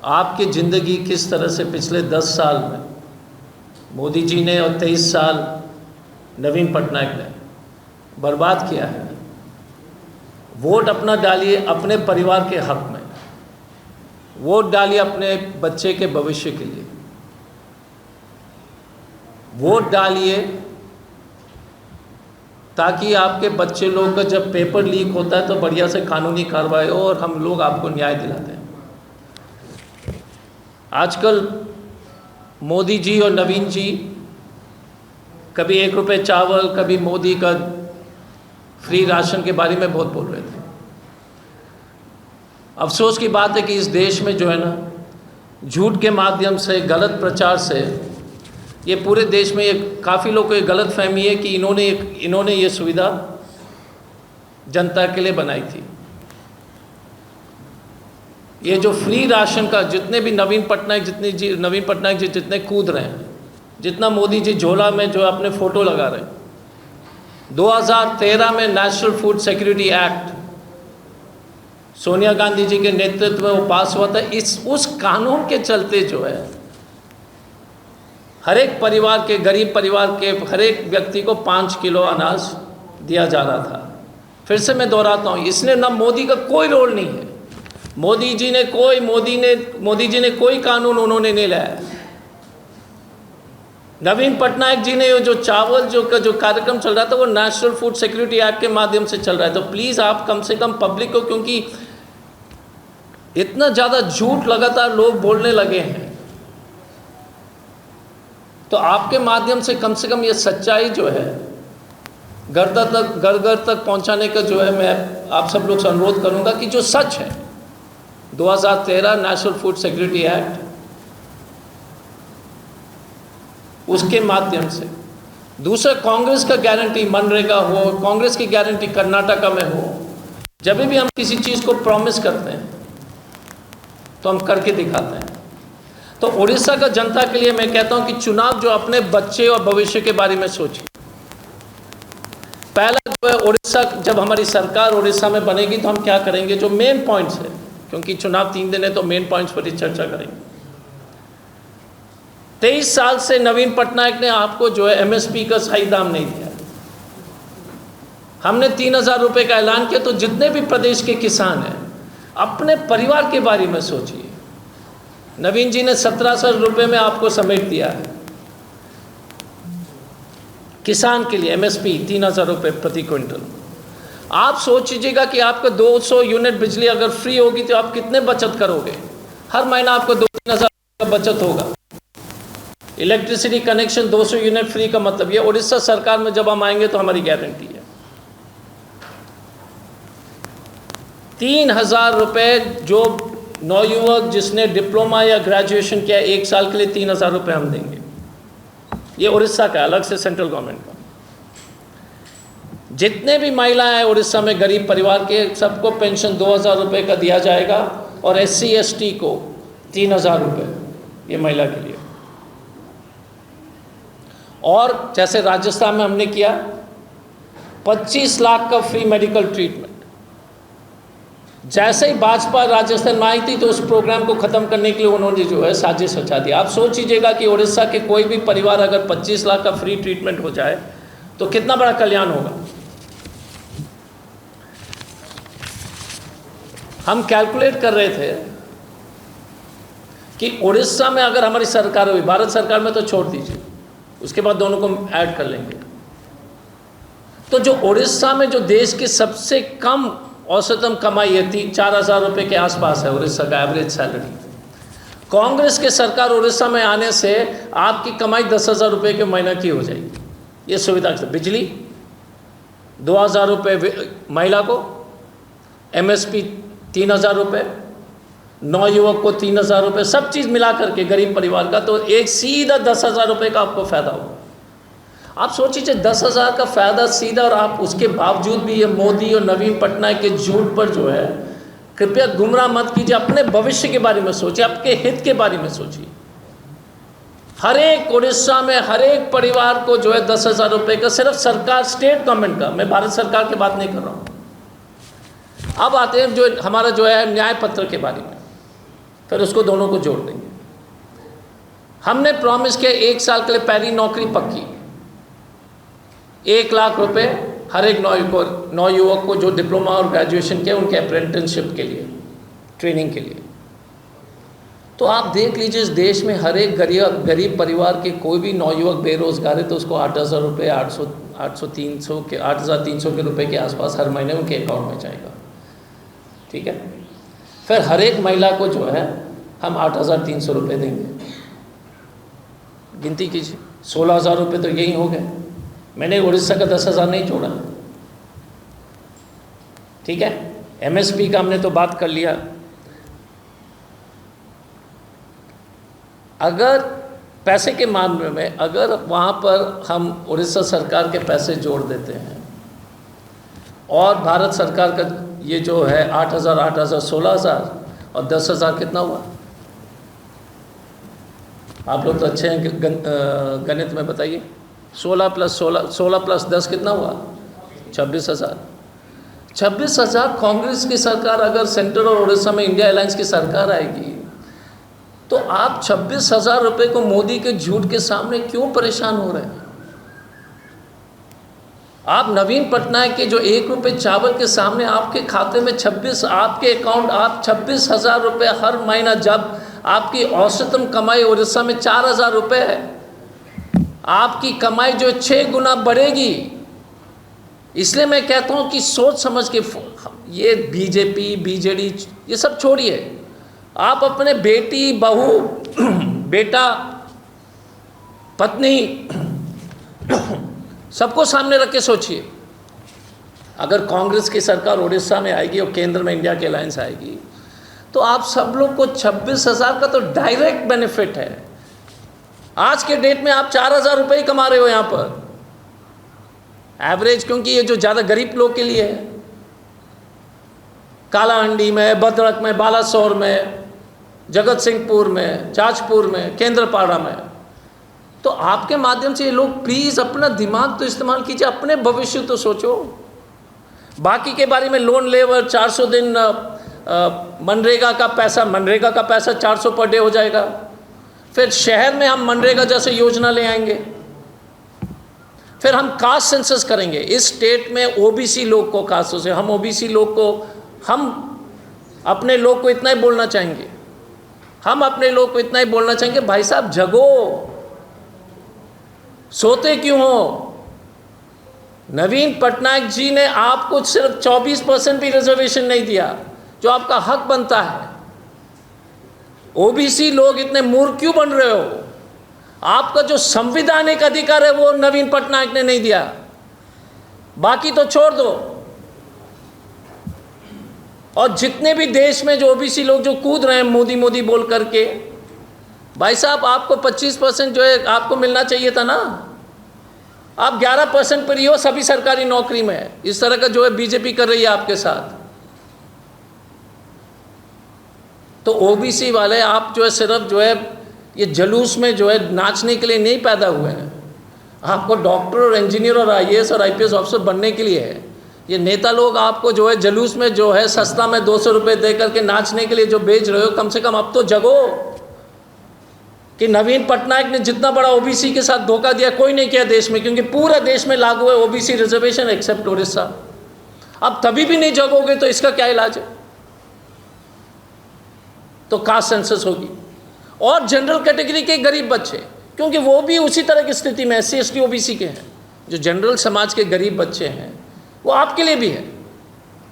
आपकी ज़िंदगी किस तरह से पिछले 10 साल में मोदी जी ने और 23 साल नवीन पटनायक ने बर्बाद किया है। वोट अपना डालिए अपने परिवार के हक में, वोट डालिए अपने बच्चे के भविष्य के लिए, वोट डालिए ताकि आपके बच्चे लोग का जब पेपर लीक होता है तो बढ़िया से कानूनी कार्रवाई हो और हम लोग आपको न्याय दिलाते हैं। आजकल मोदी जी और नवीन जी कभी 1 रुपये चावल, कभी मोदी का फ्री राशन के बारे में बहुत बोल रहे थे। अफसोस की बात है कि इस देश में जो है ना, झूठ के माध्यम से, गलत प्रचार से ये पूरे देश में ये काफ़ी लोगों को ये गलत फहमी है कि इन्होंने ये सुविधा जनता के लिए बनाई थी। ये जो फ्री राशन का जितने भी नवीन पटनायक जी जितने कूद रहे हैं, जितना मोदी जी झोला में जो अपने फ़ोटो लगा रहे हैं, 2013 में national food security act Sonia Gandhi ji के नेतृत्व में वो पास हुआ था। उस कानून के चलते जो है हर एक परिवार के, गरीब परिवार के हर एक व्यक्ति को 5 किलो अनाज दिया जा रहा था। फिर से मैं दोहराता हूँ, इसने ना मोदी का कोई रोल नहीं है। मोदी जी ने कोई कानून उन्होंने नहीं लाया। नवीन पटनायक जी ने जो चावल जो कार्यक्रम चल रहा था वो नेशनल फूड सिक्योरिटी एक्ट के माध्यम से चल रहा है। तो प्लीज़ आप कम से कम पब्लिक को, क्योंकि इतना ज़्यादा झूठ लगातार लोग बोलने लगे हैं, तो आपके माध्यम से कम ये सच्चाई जो है घर घर तक पहुंचाने का जो है मैं आप सब लोग से अनुरोध करूंगा कि जो सच है 2013 नेशनल फूड सिक्योरिटी एक्ट, उसके माध्यम से। दूसरा, कांग्रेस का गारंटी मनरेगा हो, कांग्रेस की गारंटी कर्नाटका में हो। जब भी हम किसी चीज़ को प्रॉमिस करते हैं तो हम करके दिखाते हैं। तो उड़ीसा का जनता के लिए मैं कहता हूं कि चुनाव जो अपने बच्चे और भविष्य के बारे में सोचिए। पहला जो है उड़ीसा, जब हमारी सरकार उड़ीसा में बनेगी तो हम क्या करेंगे, जो मेन पॉइंट्स है, क्योंकि चुनाव 3 दिन है तो मेन पॉइंट्स पर ही चर्चा करेंगे। 23 साल से नवीन पटनायक ने आपको जो है एमएसपी का सही दाम नहीं दिया। हमने 3000 रुपये का ऐलान किया। तो जितने भी प्रदेश के किसान हैं अपने परिवार के बारे में सोचिए। नवीन जी ने 1700 रुपये में आपको समेट दिया है। किसान के लिए एमएसपी 3000 रुपये प्रति क्विंटल। आप सोच लीजिएगा कि आपका 200 यूनिट बिजली अगर फ्री होगी तो आप कितने बचत करोगे। हर महीना आपको 2-3 हज़ार का बचत होगा। इलेक्ट्रिसिटी कनेक्शन 200 यूनिट फ्री का मतलब ये उड़ीसा सरकार में जब हम आएंगे तो हमारी गारंटी है। 3000 रुपये जो नवयुवक जिसने डिप्लोमा या ग्रेजुएशन किया 1 साल के लिए 3000 रुपये हम देंगे। ये उड़ीसा का अलग से सेंट्रल गवर्नमेंट का। जितने भी महिलाएं हैं उड़ीसा में गरीब परिवार के, सबको पेंशन 2000 रुपये का दिया जाएगा और SC ST को 3000 रुपये, ये महिला के लिए। और जैसे राजस्थान में हमने किया 25 लाख का फ्री मेडिकल ट्रीटमेंट। जैसे ही भाजपा राजस्थान में आई थी तो उस प्रोग्राम को ख़त्म करने के लिए उन्होंने जो है साजिश रचा दी। आप सोच लीजिएगा कि उड़ीसा के कोई भी परिवार अगर 25 लाख का फ्री ट्रीटमेंट हो जाए तो कितना बड़ा कल्याण होगा। हम कैलकुलेट कर रहे थे कि उड़ीसा में अगर हमारी सरकार हुई, भारत सरकार में तो छोड़ दीजिए, उसके बाद दोनों को ऐड कर लेंगे, तो जो उड़ीसा में जो देश की सबसे कम औसतम कमाई है 4000 रुपये के आसपास है उड़ीसा का एवरेज सैलरी। कांग्रेस के सरकार उड़ीसा में आने से आपकी कमाई 10,000 रुपये के महीना की हो जाएगी। ये सुविधा से बिजली 2000 रुपये महिला को, MSP 3000 रुपये, नवयुवक को 3000 रुपये, सब चीज़ मिला करके गरीब परिवार का तो एक सीधा 10,000 रुपये का आपको फ़ायदा होगा। आप सोच लीजिए 10,000 का फ़ायदा सीधा, और आप उसके बावजूद भी ये मोदी और नवीन पटनायक के झूठ पर जो है, कृपया गुमराह मत कीजिए। अपने भविष्य के बारे में सोचिए, आपके हित के बारे में सोचिए। हर एक उड़ीसा में हर एक परिवार को जो है 10,000 रुपये का, सिर्फ सरकार स्टेट गवर्नमेंट का, मैं भारत सरकार की बात नहीं कर रहा हूँ। अब आते हैं जो हमारा जो है न्याय पत्र के बारे में। फिर उसको दोनों को जोड़ देंगे। हमने प्रॉमिस किया 1 साल के लिए पहली नौकरी पक्की, 1 लाख रुपए हर एक नौयुवक को जो डिप्लोमा और ग्रेजुएशन किया उनके अप्रेंटिसशिप के लिए, ट्रेनिंग के लिए। तो आप देख लीजिए इस देश में हर एक गरीब परिवार के कोई भी नौयुवक बेरोजगार है तो उसको 8,000 रुपये 8,300 के रुपए के आसपास हर महीने उनके अकाउंट में जाएगा। ठीक है, फिर हर एक महिला को जो है हम 8,300 रुपये देंगे। गिनती कीजिए, 16,000 रुपये तो यही हो गए। मैंने उड़ीसा का 10,000 नहीं जोड़ा। ठीक है, MSP का हमने तो बात कर लिया। अगर पैसे के मामले में अगर वहाँ पर हम उड़ीसा सरकार के पैसे जोड़ देते हैं और भारत सरकार का ये जो है 8,000, 8,000, 16,000 और 10,000 कितना हुआ? आप लोग तो अच्छे हैं गणित में, बताइए। 16 प्लस 10 कितना हुआ? 26,000। 26,000 कांग्रेस की सरकार, अगर सेंट्रल और उड़ीसा में इंडिया अलायंस की सरकार आएगी तो आप 26,000 रुपये को मोदी के झूठ के सामने क्यों परेशान हो रहे हैं? आप नवीन पटनायक के जो 1 रुपये चावल के सामने आपके खाते में 26, आपके अकाउंट आप 26,000 रुपये हर महीना, जब आपकी औसतन कमाई उड़ीसा में 4,000 रुपये है, आपकी कमाई जो 6 गुना बढ़ेगी। इसलिए मैं कहता हूँ कि सोच समझ के, ये बीजेपी BJD ये सब छोड़िए। आप अपने बेटी, बहू, बेटा, पत्नी सबको सामने रख के सोचिए। अगर कांग्रेस की सरकार उड़ीसा में आएगी और केंद्र में इंडिया की अलायंस आएगी तो आप सब लोग को 26,000 का तो डायरेक्ट बेनिफिट है। आज के डेट में आप 4,000 रुपये ही कमा रहे हो यहाँ पर एवरेज, क्योंकि ये जो ज़्यादा गरीब लोग के लिए है। कालाहांडी में, भद्रक में, बालासोर में, जगत सिंहपुर में, जाजपुर में, केंद्रपाड़ा में, तो आपके माध्यम से ये लोग प्लीज़ अपना दिमाग तो इस्तेमाल कीजिए, अपने भविष्य तो सोचो। बाकी के बारे में लोन लेवर 400 दिन मनरेगा का पैसा 400 पर डे हो जाएगा। फिर शहर में हम मनरेगा जैसे योजना ले आएंगे। फिर हम कास्ट सेंसस करेंगे। इस स्टेट में OBC लोग को, खासतौर से हम OBC लोग को, हम अपने लोग को इतना ही बोलना चाहेंगे, भाई साहब जगो, सोते क्यों हो? नवीन पटनायक जी ने आपको सिर्फ 24% भी रिजर्वेशन नहीं दिया जो आपका हक बनता है। OBC लोग इतने मूर्ख क्यों बन रहे हो? आपका जो संवैधानिक अधिकार है वो नवीन पटनायक ने नहीं दिया, बाकी तो छोड़ दो। और जितने भी देश में जो OBC लोग जो कूद रहे हैं मोदी बोल करके, भाई साहब आपको 25% जो है आपको मिलना चाहिए था ना। आप 11% पर ही हो सभी सरकारी नौकरी में। इस तरह का जो है बीजेपी कर रही है आपके साथ। तो OBC वाले आप जो है सिर्फ जो है ये जलूस में जो है नाचने के लिए नहीं पैदा हुए हैं। आपको डॉक्टर और इंजीनियर और IAS और IPS ऑफिसर बनने के लिए है। ये नेता लोग आपको जो है जलूस में जो है सस्ता में 200 रुपये दे करके नाचने के लिए जो बेच रहे हो, कम से कम अब तो जगो कि नवीन पटनायक ने जितना बड़ा OBC के साथ धोखा दिया कोई नहीं किया देश में, क्योंकि पूरा देश में लागू है OBC रिजर्वेशन एक्सेप्ट उड़ीसा। अब तभी भी नहीं जगोगे तो इसका क्या इलाज है? तो कास्ट सेंसस होगी। और जनरल कैटेगरी के गरीब बच्चे, क्योंकि वो भी उसी तरह की स्थिति में SC ST OBC के हैं, जो जनरल समाज के गरीब बच्चे हैं, वो आपके लिए भी है।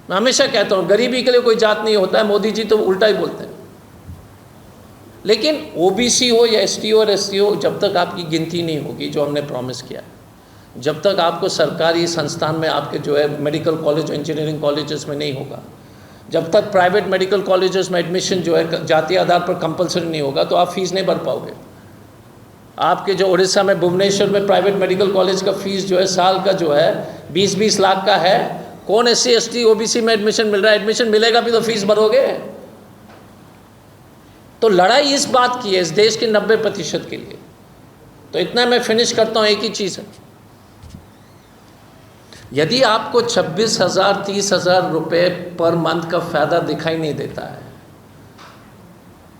मैं हमेशा कहता हूँ गरीबी के लिए कोई जात नहीं होता है, मोदी जी तो उल्टा ही बोलते हैं। लेकिन OBC हो या ST और SC हो, जब तक आपकी गिनती नहीं होगी जो हमने प्रॉमिस किया, जब तक आपको सरकारी संस्थान में आपके जो है मेडिकल कॉलेज, इंजीनियरिंग कॉलेजेस में नहीं होगा, जब तक प्राइवेट मेडिकल कॉलेजेस में एडमिशन जो है जातीय आधार पर कंपलसरी नहीं होगा, तो आप फीस नहीं भर पाओगे। आपके जो उड़ीसा में भुवनेश्वर में प्राइवेट मेडिकल कॉलेज का फीस जो है साल का जो है 20-20 लाख का है। कौन SC ST OBC में एडमिशन मिल रहा है? एडमिशन मिलेगा भी तो फीस भरोगे। तो लड़ाई इस बात की है इस देश के 90% के लिए। तो इतना मैं फिनिश करता हूँ, एक ही चीज़ है, यदि आपको 26,000 30,000 रुपये पर मंथ का फ़ायदा दिखाई नहीं देता है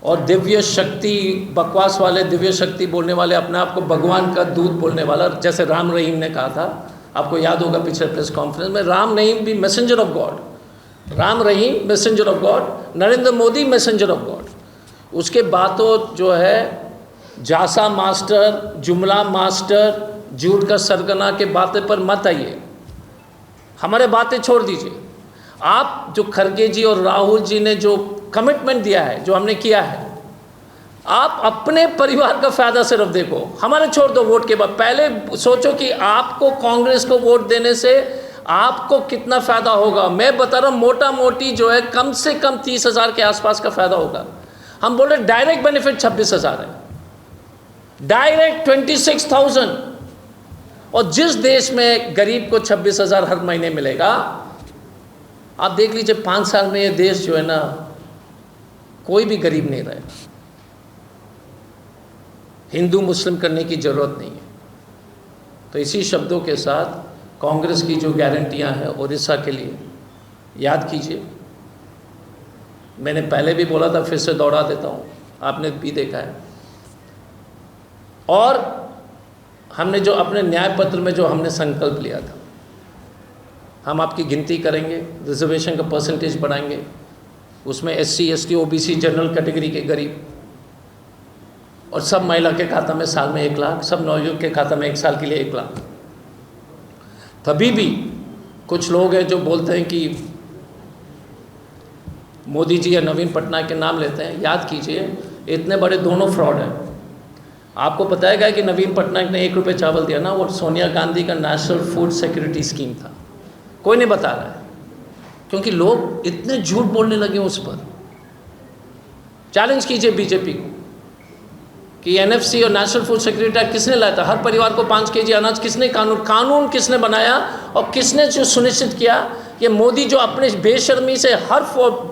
और दिव्य शक्ति, बकवास वाले दिव्य शक्ति बोलने वाले, अपने आप को भगवान का दूत बोलने वाला, जैसे राम रहीम ने कहा था, आपको याद होगा पिछले प्रेस कॉन्फ्रेंस में, राम रहीम भी messenger of God, Ram Rahim messenger of God, Narendra Modi messenger of God. उसके बातों जो है जासा मास्टर, जुमला मास्टर, झूठ का सरगना के बातें पर मत आइए, हमारे बातें छोड़ दीजिए। आप जो खड़गे जी और राहुल जी ने जो कमिटमेंट दिया है, जो हमने किया है, आप अपने परिवार का फ़ायदा सिर्फ देखो, हमारे छोड़ दो वोट के बाद। पहले सोचो कि आपको कांग्रेस को वोट देने से आपको कितना फ़ायदा होगा। मैं बता रहा हूँ, मोटा मोटी जो है कम से कम 30,000 के आसपास का फ़ायदा होगा। हम बोल रहे डायरेक्ट बेनिफिट 26,000 है, डायरेक्ट 26,000। और जिस देश में गरीब को 26,000 हर महीने मिलेगा, आप देख लीजिए 5 साल में ये देश जो है ना, कोई भी गरीब नहीं रहेगा। हिंदू मुस्लिम करने की ज़रूरत नहीं है। तो इसी शब्दों के साथ कांग्रेस की जो गारंटियां हैं उड़ीसा के लिए, याद कीजिए, मैंने पहले भी बोला था, फिर से दोहरा देता हूँ, आपने भी देखा है। और हमने जो अपने न्याय पत्र में जो हमने संकल्प लिया था, हम आपकी गिनती करेंगे, रिजर्वेशन का परसेंटेज बढ़ाएंगे, उसमें SC ST OBC general category के गरीब, और सब महिला के खाता में साल में 1 लाख, सब नवयुवक के खाता में 1 साल के लिए 1 लाख। तभी भी कुछ लोग हैं जो बोलते हैं कि मोदी जी या नवीन पटनायक के नाम लेते हैं। याद कीजिए, इतने बड़े दोनों फ्रॉड हैं। आपको पता है कि नवीन पटनायक ने 1 रुपये चावल दिया ना, वो सोनिया गांधी का नेशनल फूड सिक्योरिटी स्कीम था। कोई नहीं बता रहा है, क्योंकि लोग इतने झूठ बोलने लगे उस पर। चैलेंज कीजिए बीजेपी को कि NFC और नेशनल फूड सिक्योरिटी एक्ट किसने लाया था? हर परिवार को 5 kg अनाज किसने, कानून किसने बनाया? और किसने जो सुनिश्चित किया? ये मोदी जो अपने बेशर्मी से हर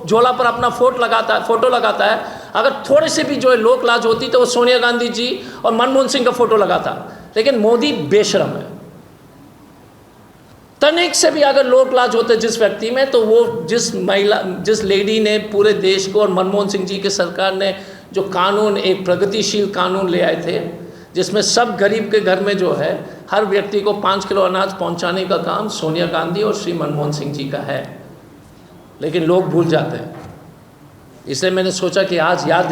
झोला पर अपना फोटो लगाता है। अगर थोड़ी सी भी जो है लोक लाज होती तो वो सोनिया गांधी जी और मनमोहन सिंह का फोटो लगाता। लेकिन मोदी बेशर्म है। तनिक से भी अगर लोक लाज होते जिस व्यक्ति में, तो वो जिस लेडी ने पूरे देश को, और मनमोहन सिंह जी की सरकार ने जो कानून, एक प्रगतिशील कानून ले आए थे, जिसमें सब गरीब के घर में जो है हर व्यक्ति को 5 किलो अनाज पहुंचाने का काम सोनिया गांधी और श्री मनमोहन सिंह जी का है। लेकिन लोग भूल जाते हैं। इसलिए मैंने सोचा कि आज याद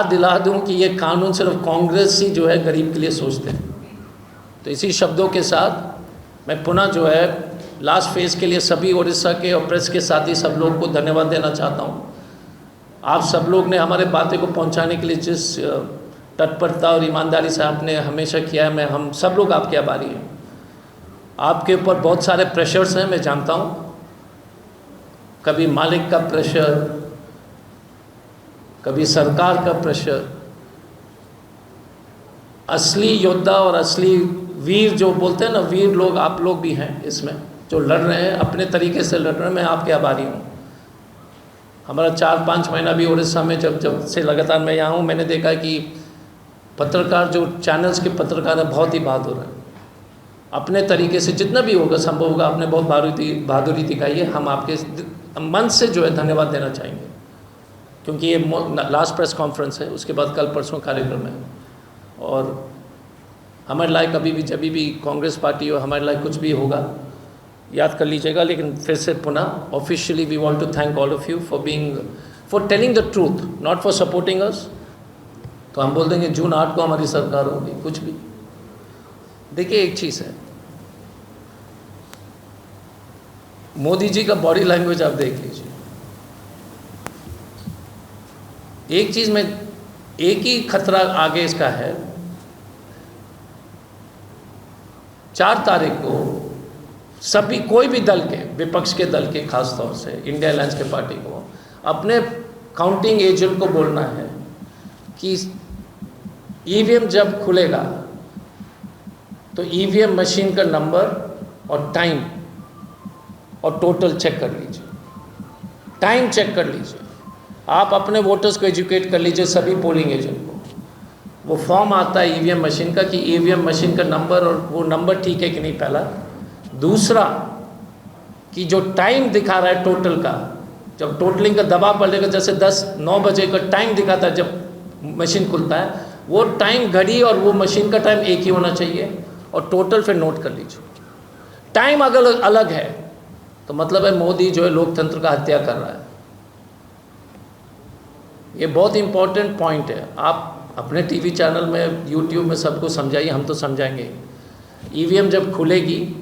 दिला दूं कि ये कानून सिर्फ कांग्रेस ही जो है गरीब के लिए सोचते हैं। तो इसी शब्दों के साथ मैं पुनः जो है लास्ट फेज़ के लिए सभी उड़ीसा के और प्रेस के साथी सब लोग को धन्यवाद देना चाहता हूँ। आप सब लोग ने हमारे बातें को पहुंचाने के लिए जिस तत्परता और ईमानदारी से आपने हमेशा किया है, हम सब लोग आपके आभारी हैं। आपके ऊपर बहुत सारे प्रेशर्स हैं, मैं जानता हूँ। कभी मालिक का प्रेशर, कभी सरकार का प्रेशर। असली योद्धा और असली वीर जो बोलते हैं ना, वीर लोग आप लोग भी हैं इसमें, जो लड़ रहे हैं, अपने तरीके से लड़ रहे हैं। मैं आपके आभारी हूँ। हमारा 4-5 महीना भी उड़ीसा में जब से लगातार मैं यहाँ हूँ, मैंने देखा कि पत्रकार, जो चैनल्स के पत्रकार हैं, बहुत ही बहादुर हैं। अपने तरीके से जितना भी होगा, संभव होगा, आपने बहुत बहादुरी दिखाई है। हम आपके मन से जो है धन्यवाद देना चाहेंगे, क्योंकि ये लास्ट प्रेस कॉन्फ्रेंस है, उसके बाद कल परसों कार्यक्रम है। और हमारे लायक कभी भी, जब भी कांग्रेस पार्टी हो, हमारे लायक कुछ भी होगा, याद कर लीजिएगा। लेकिन फिर से पुनः officially we want to thank all of you for telling the truth, not for supporting us. तो हम बोल देंगे जून 8 को हमारी सरकार होगी, कुछ भी। देखिए, एक चीज़ है, मोदी जी का बॉडी लैंग्वेज आप देख लीजिए। एक चीज़ में, एक ही खतरा आगे इसका है। 4 तारीख को सभी, कोई भी दल के, विपक्ष के दल के, खास तौर से इंडिया अलायंस के पार्टी को अपने काउंटिंग एजेंट को बोलना है कि EVM जब खुलेगा तो EVM मशीन का नंबर और टाइम और टोटल चेक कर लीजिए, टाइम चेक कर लीजिए। आप अपने वोटर्स को एजुकेट कर लीजिए, सभी पोलिंग एजेंट को। वो फॉर्म आता है EVM मशीन का कि EVM मशीन का नंबर, और वो नंबर ठीक है कि नहीं, पहला। दूसरा कि जो टाइम दिखा रहा है टोटल का, जब टोटलिंग का दबाव बढ़ेगा, जैसे 10-9 बजे का टाइम दिखाता है जब मशीन खुलता है, वो टाइम घड़ी और वो मशीन का टाइम एक ही होना चाहिए, और टोटल फिर नोट कर लीजिए। टाइम अगर अलग है तो मतलब है मोदी जो है लोकतंत्र का हत्या कर रहा है। ये बहुत इंपॉर्टेंट पॉइंट है। आप अपने टीवी चैनल में, यूट्यूब में सबको समझाइए, हम तो समझाएंगे। ईवीएम जब खुलेगी,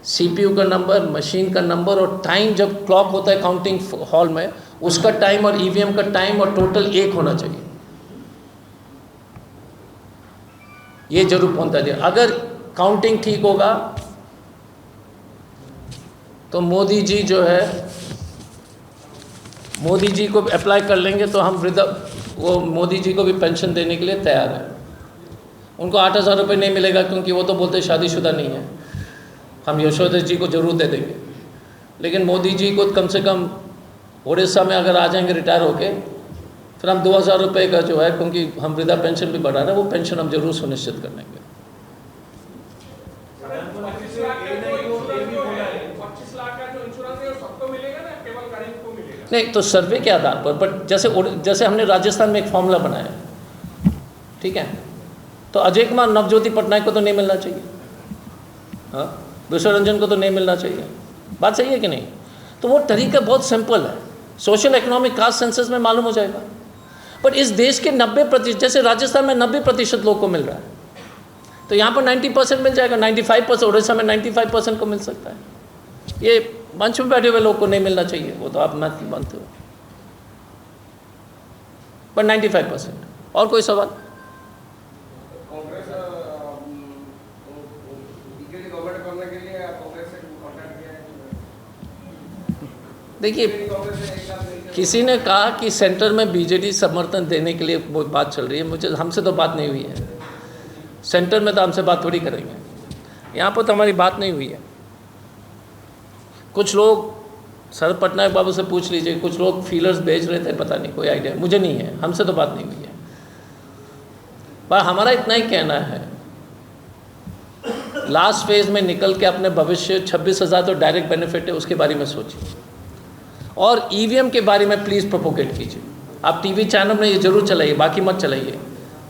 सीपीयू का नंबर, मशीन का नंबर और टाइम जब क्लॉक होता है काउंटिंग हॉल में, उसका टाइम और ईवीएम का टाइम और टोटल एक होना चाहिए। ये जरूर पहुंचा दिया। अगर काउंटिंग ठीक होगा तो मोदी जी जो है, मोदी जी को अप्लाई कर लेंगे तो हम वो मोदी जी को भी पेंशन देने के लिए तैयार है। उनको 8,000 रुपये नहीं मिलेगा क्योंकि वो तो बोलते शादीशुदा नहीं है। हम यशोदा जी को जरूर दे देंगे, लेकिन मोदी जी को कम से कम उड़ीसा में अगर आ जाएंगे रिटायर होके, फिर हम 2,000 रुपये का जो है, क्योंकि हम वृद्धा पेंशन भी बढ़ा रहे हैं, वो पेंशन हम जरूर सुनिश्चित कर लेंगे। 25 लाख का जो इंश्योरेंस है वो सबको मिलेगा ना, केवल गरीब को मिलेगा? नहीं, तो सर्वे के आधार पर, बट जैसे हमने राजस्थान में एक फॉर्मूला बनाया, ठीक है, तो अजय कुमार नवज्योति पटनायक को तो नहीं मिलना चाहिए, हाँ, विश्वरंजन को तो नहीं मिलना चाहिए। बात सही है कि नहीं? तो वो तरीका बहुत सिंपल है, सोशल इकोनॉमिक कास्ट सेंसस में मालूम हो जाएगा। पर इस देश के 90%, जैसे राजस्थान में 90% लोग को मिल रहा है, तो यहाँ पर 90% मिल जाएगा, 95%, उड़ीसा में 95% को मिल सकता है। ये मंच में बैठे हुए लोग को नहीं मिलना चाहिए, वो तो आप मत मानते हो, पर 95%। और कोई सवाल? कांग्रेस बीजेपी गवर्नमेंट करने के लिए कांग्रेस से कॉन्टैक्ट किया है? देखिए, किसी ने कहा कि सेंटर में बीजेडी समर्थन देने के लिए वो बात चल रही है, मुझे, हमसे तो बात नहीं हुई है। सेंटर में तो हमसे बात थोड़ी करेंगे, यहाँ पर तो हमारी बात नहीं हुई है। कुछ लोग शरद पटनायक बाबू से पूछ लीजिए, कुछ लोग फीलर्स भेज रहे थे, पता नहीं, कोई आइडिया मुझे नहीं है, हमसे तो बात नहीं हुई है। पर हमारा इतना ही कहना है, लास्ट फेज में निकल के अपने भविष्य 26,000 तो डायरेक्ट बेनिफिट है, उसके बारे में सोचिए, और ईवीएम के बारे में प्लीज़ प्रोपोगेट कीजिए। आप टीवी चैनल में ये जरूर चलाइए, बाकी मत चलाइए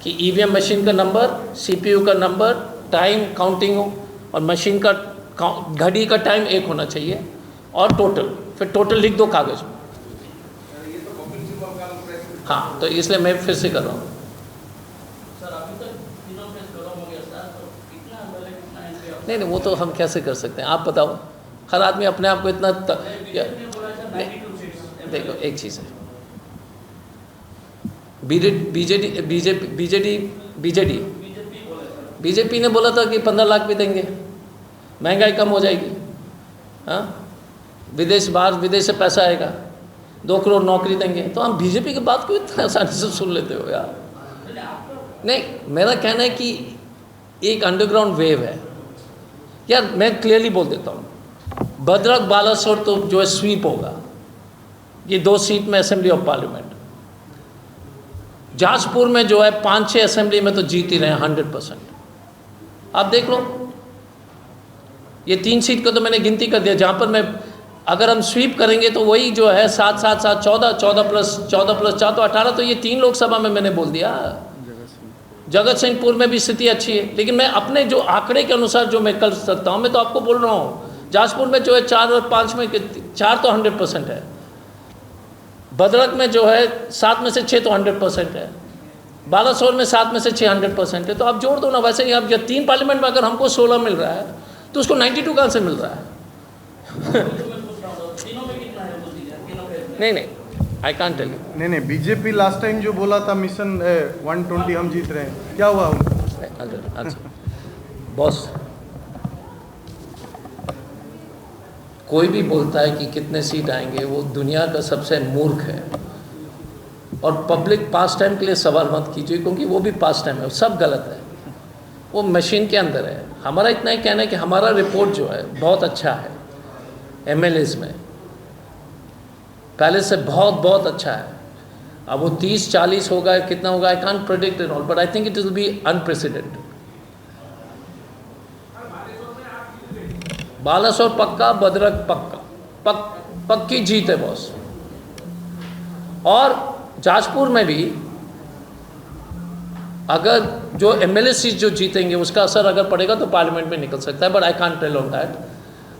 कि ईवीएम मशीन का नंबर, सीपीयू का नंबर, टाइम काउंटिंग हो, और मशीन का घड़ी का टाइम एक होना चाहिए, और टोटल, फिर टोटल लिख दो कागज में। हाँ, तो इसलिए मैं फिर से कर रहा हूँ। नहीं, वो तो हम कैसे कर सकते हैं, आप बताओ। हर आदमी अपने आप को इतना देखो, एक चीज़ है, बीजेपी ने बोला था कि 15 लाख भी देंगे, महंगाई कम हो जाएगी, हाँ, बाहर विदेश से पैसा आएगा, 2 करोड़ नौकरी देंगे। तो हम बीजेपी की बात को इतना आसानी से सुन लेते हो यार? नहीं, मेरा कहना है कि एक अंडरग्राउंड वेव है यार। मैं क्लियरली बोल देता हूँ, भद्रक बालासोर तो जो है स्वीप होगा, ये 2 सीट में असेंबली ऑफ पार्लियामेंट। जाजपुर में जो है 5-6 असेंबली में तो जीत ही रहे हैं 100%। आप देख लो, ये 3 सीट को तो मैंने गिनती कर दिया, जहाँ पर मैं, अगर हम स्वीप करेंगे तो वही जो है 7, 7, 7, 14, 14 प्लस 4 तो 18, तो ये 3 लोकसभा में मैंने बोल दिया। जगत सिंहपुर में भी स्थिति अच्छी है, लेकिन मैं अपने जो आंकड़े के अनुसार जो मैं कर सकता हूँ, मैं तो आपको बोल रहा हूँ, जाजपुर में जो है 4 और 5 में 4 तो 100% है, भद्रक में जो है 7 में से 6 तो 100% है, बालासोर में 7 में से 6 100% है। तो आप जोड़ दो ना। वैसे ही आप 3 पार्लियामेंट में अगर हमको 16 मिल रहा है तो उसको 92 कहाँ से मिल रहा है? नहीं, आई कांट टेल यू। नहीं, बीजेपी लास्ट टाइम जो बोला था मिशन 120 हम जीत रहे हैं, क्या हुआ उनका? बॉस, कोई भी बोलता है कि कितने सीट आएंगे, वो दुनिया का सबसे मूर्ख है। और पब्लिक पास टाइम के लिए सवाल मत कीजिए, क्योंकि वो भी पास टाइम है, सब गलत है, वो मशीन के अंदर है। हमारा इतना ही कहना है कि हमारा रिपोर्ट जो है बहुत अच्छा है, एमएलएस में पहले से बहुत अच्छा है। अब वो 30-40 होगा, कितना होगा, I can't predict and all, but I think it will be unprecedented. Balasore पक्का, भद्रक पक्का, पक्की जीत है बॉस। और जाजपुर में भी अगर जो एमएलए सीट जो जीतेंगे उसका असर अगर पड़ेगा तो पार्लियामेंट में निकल सकता है, but I can't tell on that.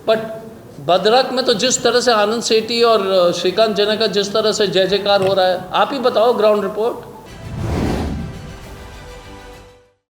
But Bhadrak में तो जिस तरह से आनंद सेठी और श्रीकांत जेना का जिस तरह से जय जयकार हो रहा है, आप ही बताओ ग्राउंड रिपोर्ट।